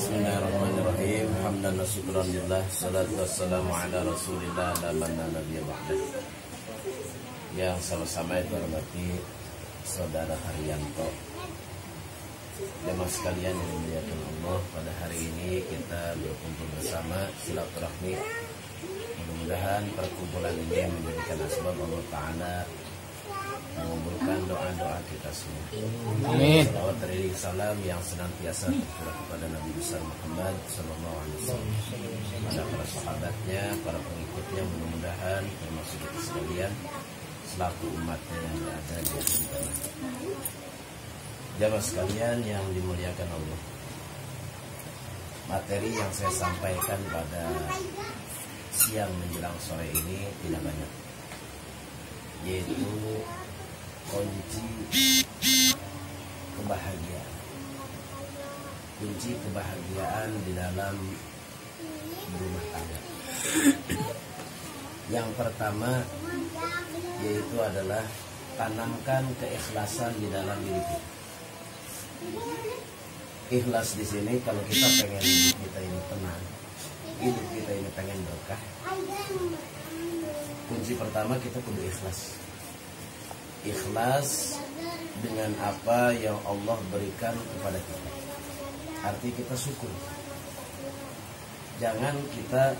Bismillahirrahmanirrahim. Hamdan wa syukran lillah. Salatu wassalamu ala rasulillah la manna nabiyya ba'dah. Yang sama-sama itu hormati Saudara Haryanto. Jemaah sekalian yang dimuliakan Allah, pada hari ini kita berkumpul bersama silaturahmi. Mudah-mudahan perkumpulan ini menjadikan asbab Allah Ta'ala mengabulkan doa-doa kita semua. Amin. Salawat dari salam yang senantiasa tercurah kepada Nabi besar Muhammad Sallallahu Alaihi Wasallam, pada para sahabatnya, para pengikutnya, mudah-mudahan termasuk kita sekalian selaku umatnya yang berada di atas tanah. Jamaah sekalian yang dimuliakan Allah, materi yang saya sampaikan pada siang menjelang sore ini tidak banyak, yaitu kunci kebahagiaan. Kunci kebahagiaan di dalam rumah tangga. Yang pertama yaitu adalah tanamkan keikhlasan di dalam diri kita. Ikhlas di sini kalau kita pengen hidup kita ini tenang, hidup kita ini pengen berkah, kunci pertama kita kudu ikhlas. Ikhlas dengan apa yang Allah berikan kepada kita. Arti kita syukur. Jangan kita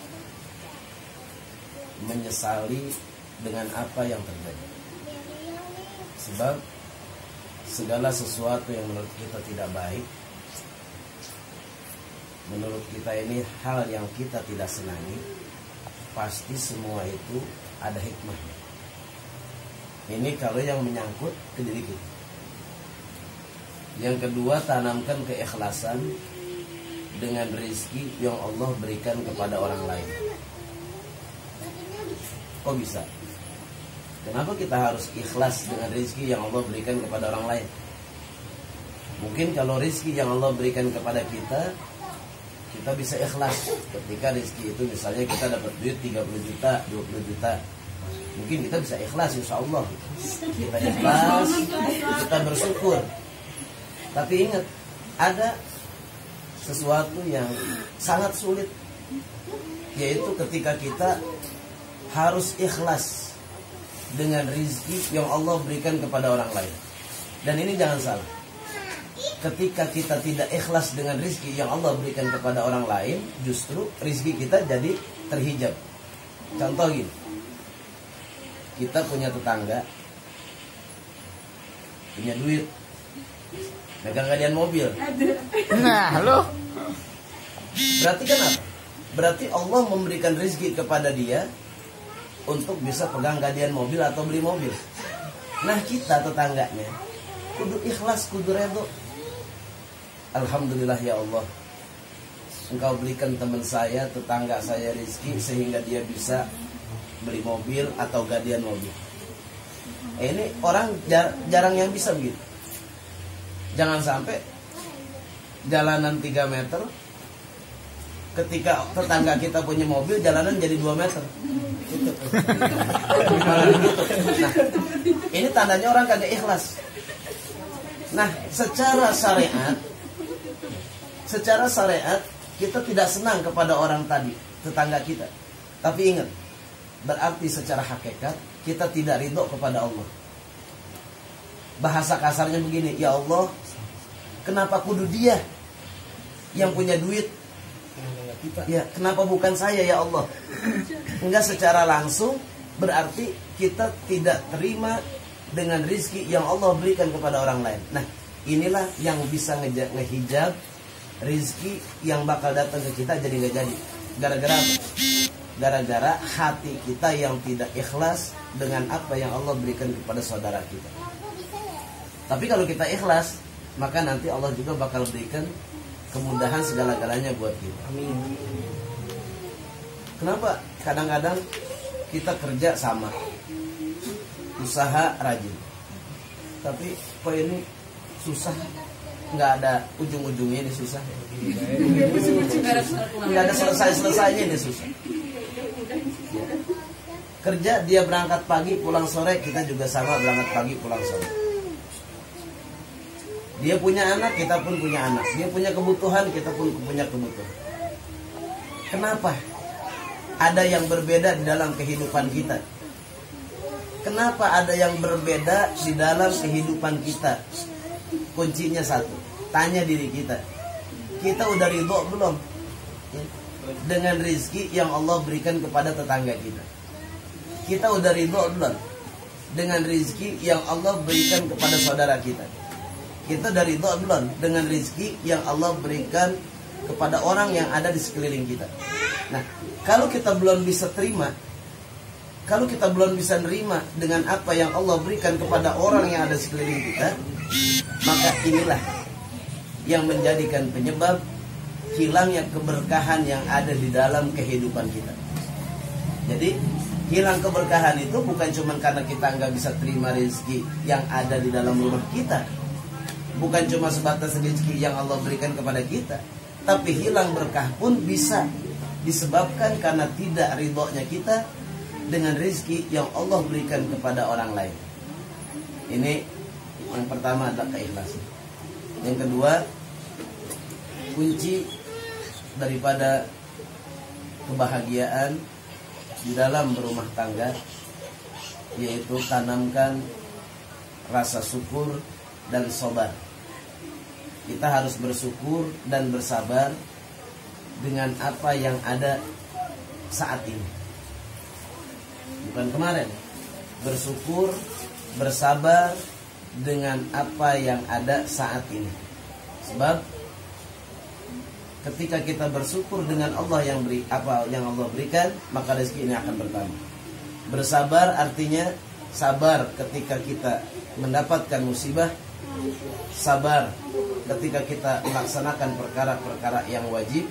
menyesali dengan apa yang terjadi. Sebab segala sesuatu yang menurut kita tidak baik, menurut kita ini hal yang kita tidak senangi, pasti semua itu ada hikmahnya. Ini kalau yang menyangkut ke diri kita. Yang kedua, tanamkan keikhlasan dengan rezeki yang Allah berikan kepada orang lain. Kok bisa? Kenapa kita harus ikhlas dengan rezeki yang Allah berikan kepada orang lain? Mungkin kalau rezeki yang Allah berikan kepada kita, kita bisa ikhlas. Ketika rezeki itu misalnya kita dapat duit 30 juta, 20 juta, mungkin kita bisa ikhlas, insya Allah. Kita ikhlas, kita bersyukur. Tapi ingat, ada sesuatu yang sangat sulit, yaitu ketika kita harus ikhlas dengan rezeki yang Allah berikan kepada orang lain. Dan ini jangan salah, ketika kita tidak ikhlas dengan rezeki yang Allah berikan kepada orang lain, justru rezeki kita jadi terhijab. Contoh gini, kita punya tetangga, punya duit, megang gadian mobil. Nah, lo berarti kan apa? Berarti Allah memberikan rezeki kepada dia untuk bisa pegang gadian mobil atau beli mobil. Nah, kita tetangganya kudu ikhlas, kudu redo. Alhamdulillah ya Allah, Engkau berikan teman saya, tetangga saya rezeki sehingga dia bisa beli mobil atau gadian mobil. Ini orang jarang yang bisa begitu. Jangan sampai jalanan 3 meter, ketika tetangga kita punya mobil, jalanan jadi 2 meter. Nah, ini tandanya orang kagak ikhlas. Nah, secara syariat kita tidak senang kepada orang tadi, tetangga kita. Tapi ingat, berarti secara hakikat kita tidak ridho kepada Allah. Bahasa kasarnya begini, ya Allah, kenapa kudu dia yang punya duit? Ya, kenapa bukan saya ya Allah? Enggak, secara langsung berarti kita tidak terima dengan rezeki yang Allah berikan kepada orang lain. Nah, inilah yang bisa ngehijab rezeki yang bakal datang ke kita jadi nggak jadi. Gara-gara apa? Gara-gara hati kita yang tidak ikhlas dengan apa yang Allah berikan kepada saudara kita. Tapi kalau kita ikhlas, maka nanti Allah juga bakal berikan kemudahan segala-galanya buat kita. Amin. Kenapa? Kadang-kadang kita kerja sama, usaha rajin, tapi kok ini susah, nggak ada ujung-ujungnya, ini susah. Nggak ada selesai-selesainya, ini susah. Kerja dia berangkat pagi pulang sore, kita juga sama berangkat pagi pulang sore. Dia punya anak, kita pun punya anak. Dia punya kebutuhan, kita pun punya kebutuhan. Kenapa ada yang berbeda di dalam kehidupan kita? Kenapa ada yang berbeda di dalam kehidupan kita? Kuncinya satu, tanya diri kita. Kita udah ridho belum dengan rezeki yang Allah berikan kepada tetangga kita? Kita udah ridho belum dengan rezeki yang Allah berikan kepada saudara kita? Kita udah ridho belum dengan rezeki yang Allah berikan kepada orang yang ada di sekeliling kita? Nah, kalau kita belum bisa terima, kalau kita belum bisa nerima dengan apa yang Allah berikan kepada orang yang ada di sekeliling kita, maka inilah yang menjadikan penyebab hilangnya keberkahan yang ada di dalam kehidupan kita. Jadi hilang keberkahan itu bukan cuma karena kita nggak bisa terima rezeki yang ada di dalam rumah kita, bukan cuma sebatas rezeki yang Allah berikan kepada kita, tapi hilang berkah pun bisa disebabkan karena tidak ridhonya kita dengan rezeki yang Allah berikan kepada orang lain. Ini yang pertama adalah keikhlasan. Yang kedua, kunci daripada kebahagiaan di dalam berumah tangga yaitu tanamkan rasa syukur dan sabar. Kita harus bersyukur dan bersabar dengan apa yang ada saat ini. Bukan kemarin. Bersyukur, bersabar dengan apa yang ada saat ini. Sebab ketika kita bersyukur dengan Allah yang beri apa yang Allah berikan, maka rezeki ini akan bertambah. Bersabar artinya sabar ketika kita mendapatkan musibah, sabar ketika kita melaksanakan perkara-perkara yang wajib,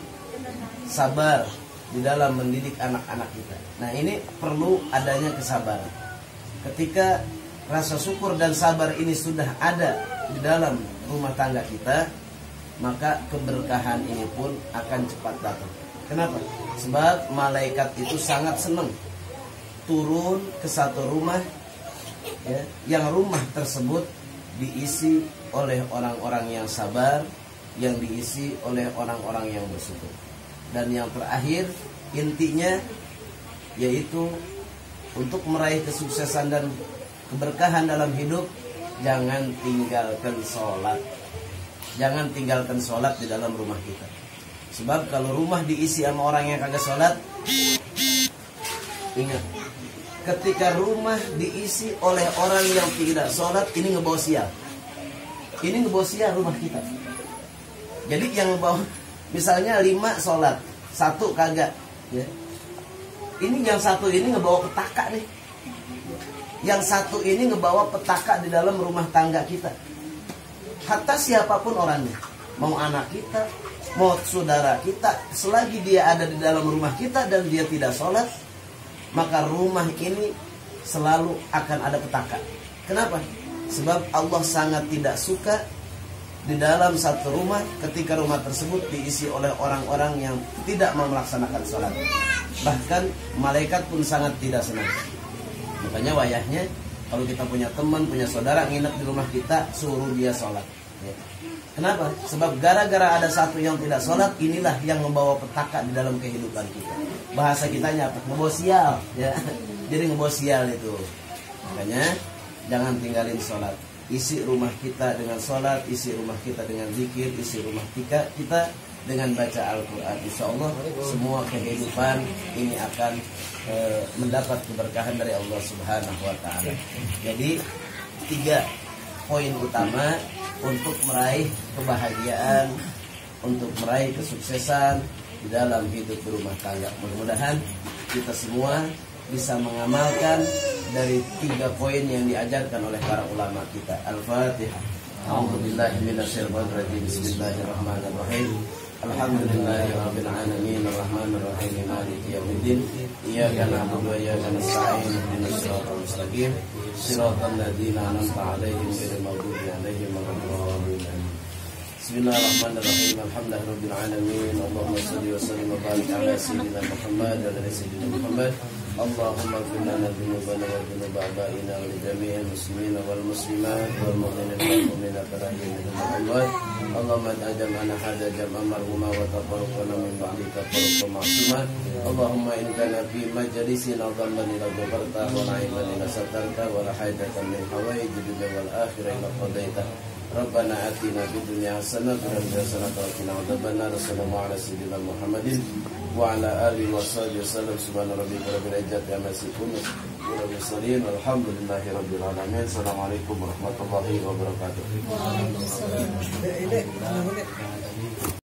sabar di dalam mendidik anak-anak kita. Nah, ini perlu adanya kesabaran. Ketika rasa syukur dan sabar ini sudah ada di dalam rumah tangga kita, maka keberkahan ini pun akan cepat datang. Kenapa? Sebab malaikat itu sangat senang turun ke satu rumah, ya, yang rumah tersebut diisi oleh orang-orang yang sabar, yang diisi oleh orang-orang yang bersyukur. Dan yang terakhir, intinya yaitu untuk meraih kesuksesan dan keberkahan dalam hidup, jangan tinggalkan sholat. Jangan tinggalkan sholat di dalam rumah kita. Sebab kalau rumah diisi sama orang yang kagak sholat, ingat, ketika rumah diisi oleh orang yang tidak sholat, ini ngebawa sial. Ini ngebawa sial rumah kita. Jadi yang ngebawa, misalnya 5 sholat, 1 kagak, ya. Ini yang 1 ini ngebawa petaka nih. Yang 1 ini ngebawa petaka di dalam rumah tangga kita. Hatta siapapun orangnya, mau anak kita, mau saudara kita, selagi dia ada di dalam rumah kita dan dia tidak sholat, maka rumah ini selalu akan ada petaka. Kenapa? Sebab Allah sangat tidak suka di dalam satu rumah ketika rumah tersebut diisi oleh orang-orang yang tidak mau melaksanakan sholat. Bahkan malaikat pun sangat tidak senang. Makanya wayahnya kalau kita punya teman, punya saudara nginep di rumah kita, suruh dia sholat, ya. Kenapa? Sebab gara-gara ada satu yang tidak sholat, inilah yang membawa petaka di dalam kehidupan kita. Bahasa kitanya apa? Ngebawa sial, ya. Jadi ngebawa sial itu. Makanya jangan tinggalin sholat. Isi rumah kita dengan sholat, isi rumah kita dengan zikir, isi rumah kita dengan baca Al-Quran. Insya Allah semua kehidupan ini akan mendapat keberkahan dari Allah Subhanahu Wa Taala. Jadi 3 poin utama untuk meraih kebahagiaan, untuk meraih kesuksesan di dalam hidup berumah tangga. Mudah-mudahan kita semua bisa mengamalkan dari 3 poin yang diajarkan oleh para ulama kita. Al-Fatihah. A'udzubillahi minasyaitonirrajim. Bismillahirrahmanirrahim. Alhamdulillahirabbil alamin arrahmanir rahim maliki yaumiddin. Iyyaka na'budu wa iyyaka nasta'in. Ihdinas siratal mustaqim. Shiratal ladzina an'amta 'alaihim ghairil maghdubi 'alaihim waladdallin. Bismillahirrahmanirrahim. Alhamdulillahirabbil alamin. Allahumma shalli wa sallim wa barik ala sayyidina Muhammad wa ala sayyidina Muhammad. Allahumma ighfir lana dhunubana wa dhunuba abaina wa li jami'il muslimina wal muslimat wal mu'minina wal mu'minat al-ahya'i minhum wal amwat. Allahumma aj'alna hadha jam'an marhuma wa tafarraqna min ba'dika tafarruqan ma'suma. Allahumma in kana fi majlisina dhanban ila ghafarta wa na'iman ila satarta wa la haidatan min hawaij dunya wal akhirah ila qadaita. Rabbana atina fid dunya hasanah wa fil akhirati hasanah wa qina adzabannar. Sallallahu ala sayyidina Muhammadin wa ala alihi wa sahbihi wasallam. Subhana rabbika rabbil izzati amma yasifun wa salamun mursalin walhamdulillahi rabbil alamin. Assalamualaikum warahmatullahi wabarakatuh. Waalaikumsalam.